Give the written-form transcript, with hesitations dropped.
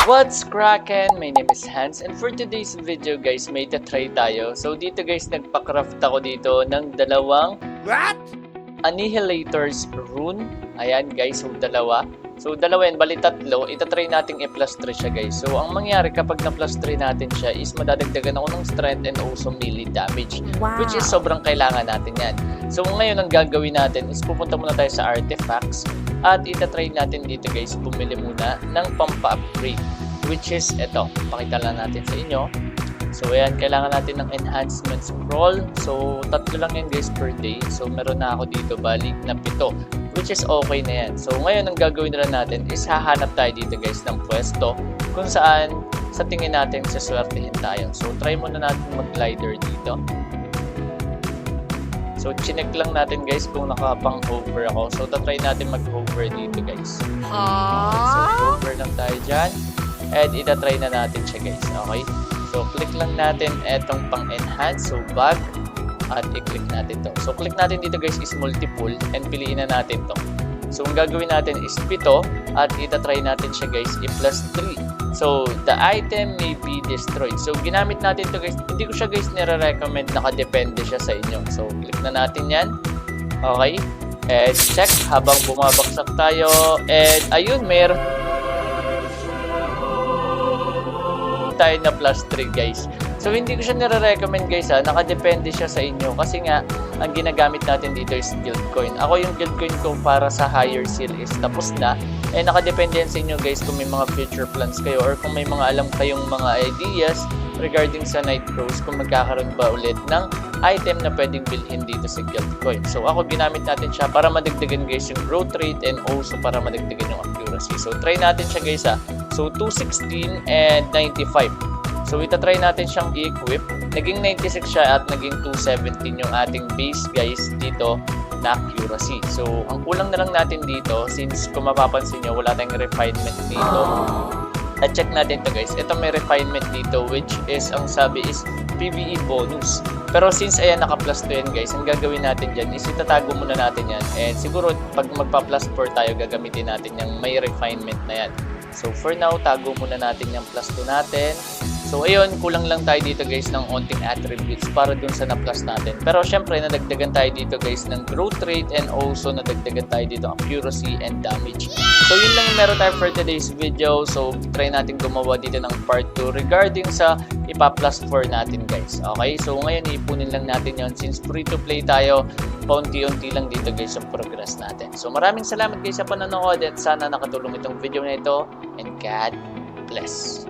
What's crackin'? My name is Hans and for today's video guys, may try tayo. So dito guys, nagpa-craft ako dito ng dalawang Annihilator's Rune. Ayan guys, so dalawa. So dalawa yan, bali tatlo. Itatry natin i-plus 3 siya guys. So ang mangyari kapag na-plus 3 natin siya is madadagdagan ako ng strength and also melee damage. Wow. Which is sobrang kailangan natin yan. So ngayon ang gagawin natin is pupunta muna tayo sa artifacts. At itatry natin dito guys, bumili muna ng pampa-upgrade. Which is ito, pakita lang natin sa inyo. So ayan, kailangan natin ng enhancement scroll. So tatlo lang yan guys per day. So meron na ako dito balik na 7. Which is okay na yan. So ngayon ang gagawin na natin is hahanap tayo dito guys ng pwesto kung saan sa tingin natin saswertehin tayo. So try muna natin mag-glider dito. So chinek lang natin guys kung nakapang hover ako. So tatry natin mag-hover dito guys. So hover lang tayo dyan. And itatry na natin siya guys. Okay. So click lang natin etong pang-enhance. So back. At i-click natin to. So click natin dito guys is multiple. And piliin na natin to. So ang gagawin natin is 7. At itatry natin siya guys i-plus 3. So the item may be destroyed. So ginamit natin to guys. Hindi ko siya guys nire-recommend. Nakadepende siya sa inyo. So click na natin yan. Okay. And check habang bumabaksak tayo. And ayun, meron tayo na plus 3 guys. So hindi ko siya nire-recommend guys ha. Nakadepende siya sa inyo. Kasi nga, ang ginagamit natin dito is guild coin. Ako yung guild coin ko para sa higher seal is tapos na. Eh nakadepende yan sa inyo guys kung may mga future plans kayo or kung may mga alam kayong mga ideas regarding sa Night Crows kung magkakaroon ba ulit ng item na pwedeng bilhin dito sa guild coin. So ako ginamit natin siya para madagdagan guys yung growth rate and also para madagdagan yung accuracy. So try natin siya guys ha. So 216 and 95. So itatry natin siyang i-equip. Naging 96 siya at naging 217 yung ating base guys dito na accuracy. So ang kulang na lang natin dito since kung mapapansin nyo wala tayong refinement dito. At check natin to guys. Ito may refinement dito which is ang sabi is PvE bonus. Pero since ayan naka-plus 2 yan guys, ang gagawin natin dyan is itatago muna natin yan. And siguro pag magpa-plus 4 tayo gagamitin natin yung may refinement na yan. So for now, tago muna natin yung plus 2 natin. So ayun, kulang lang tayo dito guys ng onting attributes para dun sa na-plus natin. Pero syempre, nadagdagan tayo dito guys ng growth rate and also nadagdagan tayo dito accuracy and damage. So yun lang yung meron tayo for today's video. So try natin gumawa dito ng part 2 regarding sa ipa-plus 4 natin guys. Okay, so ngayon ipunin lang natin yon since free to play tayo. Paunti-unti lang dito guys yung progress natin. So maraming salamat guys sa panonood at sana nakatulong itong video na ito and God bless.